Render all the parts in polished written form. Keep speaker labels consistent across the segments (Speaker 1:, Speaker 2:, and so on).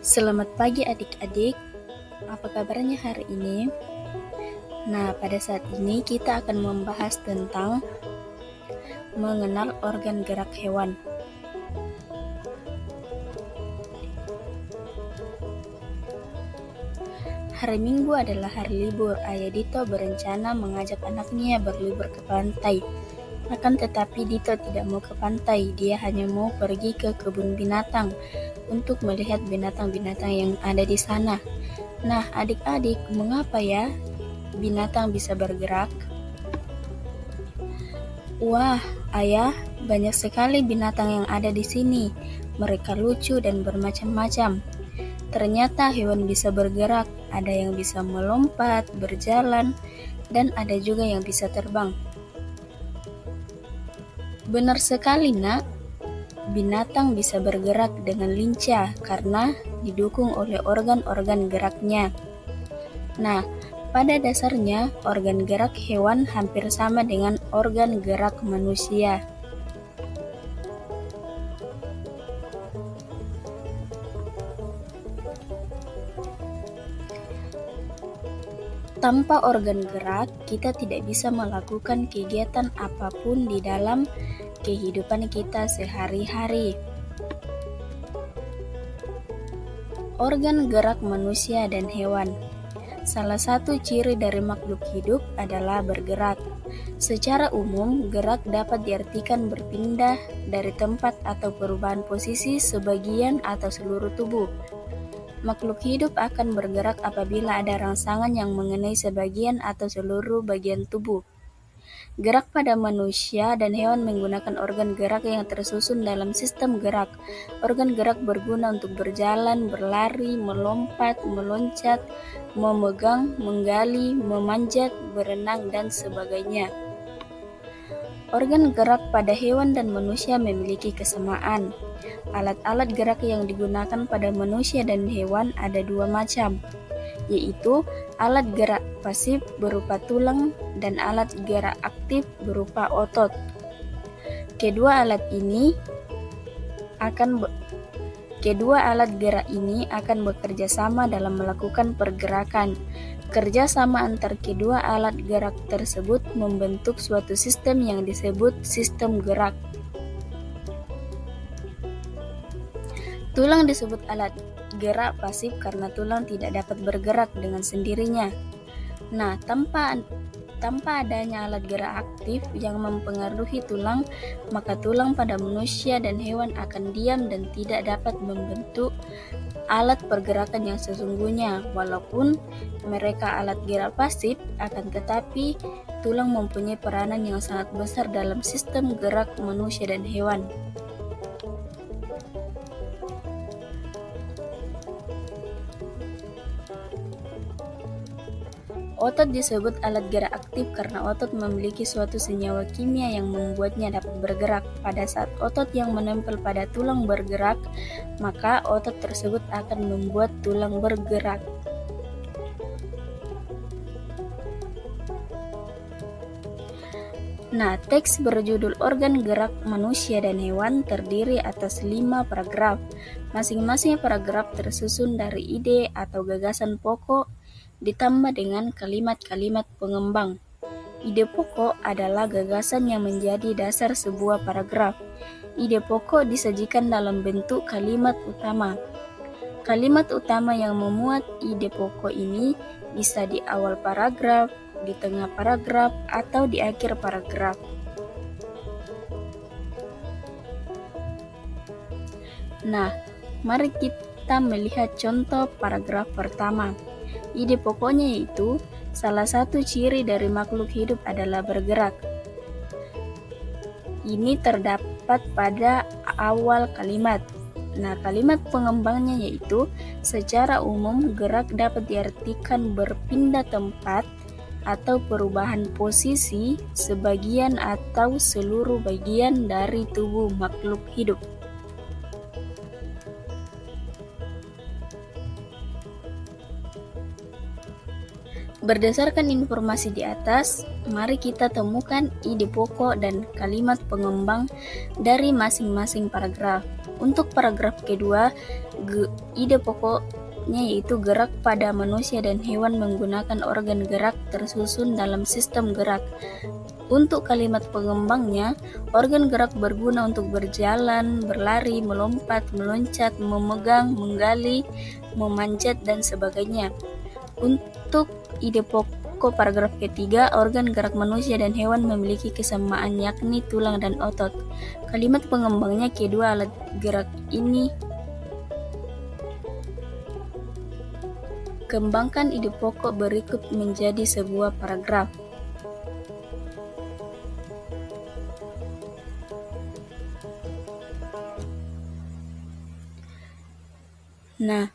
Speaker 1: Selamat pagi adik-adik, apa kabarnya hari ini? Nah, pada saat ini kita akan membahas tentang mengenal organ gerak hewan. Hari Minggu adalah hari libur. Ayah Dito berencana mengajak anaknya berlibur ke pantai. Akan tetapi Dito tidak mau ke pantai, dia hanya mau pergi ke kebun binatang untuk melihat binatang-binatang yang ada di sana. Nah, adik-adik, mengapa ya binatang bisa bergerak? Wah, ayah, banyak sekali binatang yang ada di sini. Mereka lucu dan bermacam-macam. Ternyata hewan bisa bergerak, ada yang bisa melompat, berjalan, dan ada juga yang bisa terbang. Benar sekali, Nak. Binatang bisa bergerak dengan lincah karena didukung oleh organ-organ geraknya. Nah, pada dasarnya organ gerak hewan hampir sama dengan organ gerak manusia. Tanpa organ gerak, kita tidak bisa melakukan kegiatan apapun di dalam kehidupan kita sehari-hari. Organ gerak manusia dan hewan. Salah satu ciri dari makhluk hidup adalah bergerak. Secara umum, gerak dapat diartikan berpindah dari tempat atau perubahan posisi sebagian atau seluruh tubuh. Makhluk hidup akan bergerak apabila ada rangsangan yang mengenai sebagian atau seluruh bagian tubuh. Gerak pada manusia dan hewan menggunakan organ gerak yang tersusun dalam sistem gerak. Organ gerak berguna untuk berjalan, berlari, melompat, meloncat, memegang, menggali, memanjat, berenang, dan sebagainya. Organ gerak pada hewan dan manusia memiliki kesamaan. Alat-alat gerak yang digunakan pada manusia dan hewan ada dua macam, yaitu alat gerak pasif berupa tulang dan alat gerak aktif berupa otot. Kedua alat gerak ini akan bekerja sama dalam melakukan pergerakan. Kerja sama antar kedua alat gerak tersebut membentuk suatu sistem yang disebut sistem gerak. Tulang disebut alat gerak pasif karena tulang tidak dapat bergerak dengan sendirinya. Nah, tanpa adanya alat gerak aktif yang mempengaruhi tulang, maka tulang pada manusia dan hewan akan diam dan tidak dapat membentuk alat pergerakan yang sesungguhnya. Walaupun mereka alat gerak pasif, akan tetapi tulang mempunyai peranan yang sangat besar dalam sistem gerak manusia dan hewan. Otot disebut alat gerak aktif karena otot memiliki suatu senyawa kimia yang membuatnya dapat bergerak. Pada saat otot yang menempel pada tulang bergerak, maka otot tersebut akan membuat tulang bergerak. Nah, teks berjudul Organ Gerak Manusia dan Hewan terdiri atas 5 paragraf. Masing-masing paragraf tersusun dari ide atau gagasan pokok ditambah dengan kalimat-kalimat pengembang. Ide pokok adalah gagasan yang menjadi dasar sebuah paragraf. Ide pokok disajikan dalam bentuk kalimat utama. Kalimat utama yang memuat ide pokok ini bisa di awal paragraf, di tengah paragraf, atau di akhir paragraf. Nah, mari kita melihat contoh paragraf pertama. Ide pokoknya yaitu, salah satu ciri dari makhluk hidup adalah bergerak. Ini terdapat pada awal kalimat. Nah, kalimat pengembangnya yaitu, secara umum gerak dapat diartikan berpindah tempat atau perubahan posisi sebagian atau seluruh bagian dari tubuh makhluk hidup. Berdasarkan informasi di atas, mari kita temukan ide pokok dan kalimat pengembang dari masing-masing paragraf. Untuk paragraf kedua, ide pokoknya yaitu gerak pada manusia dan hewan menggunakan organ gerak tersusun dalam sistem gerak. Untuk kalimat pengembangnya, organ gerak berguna untuk berjalan, berlari, melompat, meloncat, memegang, menggali, memanjat, dan sebagainya. Untuk ide pokok paragraf ketiga, organ gerak manusia dan hewan memiliki kesamaan yakni tulang dan otot. Kalimat pengembangnya kedua alat gerak ini. Kembangkan ide pokok berikut menjadi sebuah paragraf. Nah,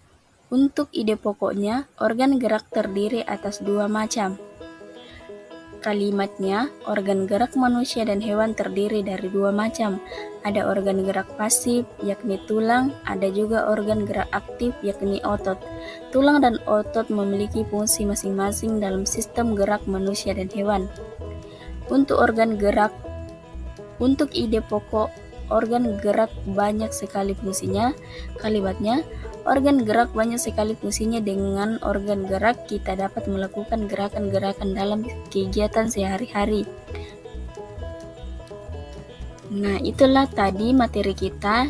Speaker 1: untuk ide pokoknya, organ gerak terdiri atas dua macam. Kalimatnya, organ gerak manusia dan hewan terdiri dari dua macam. Ada organ gerak pasif, yakni tulang, ada juga organ gerak aktif, yakni otot. Tulang dan otot memiliki fungsi masing-masing dalam sistem gerak manusia dan hewan. Untuk ide pokok, organ gerak banyak sekali fungsinya. Kalimatnya, organ gerak banyak sekali fungsinya. Dengan organ gerak kita dapat melakukan gerakan-gerakan dalam kegiatan sehari-hari. Nah, itulah tadi materi kita,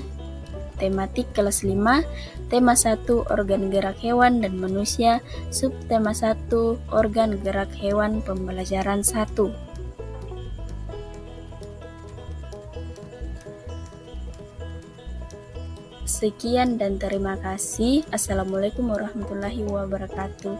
Speaker 1: tematik kelas 5, tema 1 organ gerak hewan dan manusia, subtema 1 organ gerak hewan pembelajaran 1. Sekian dan terima kasih. Assalamualaikum warahmatullahi wabarakatuh.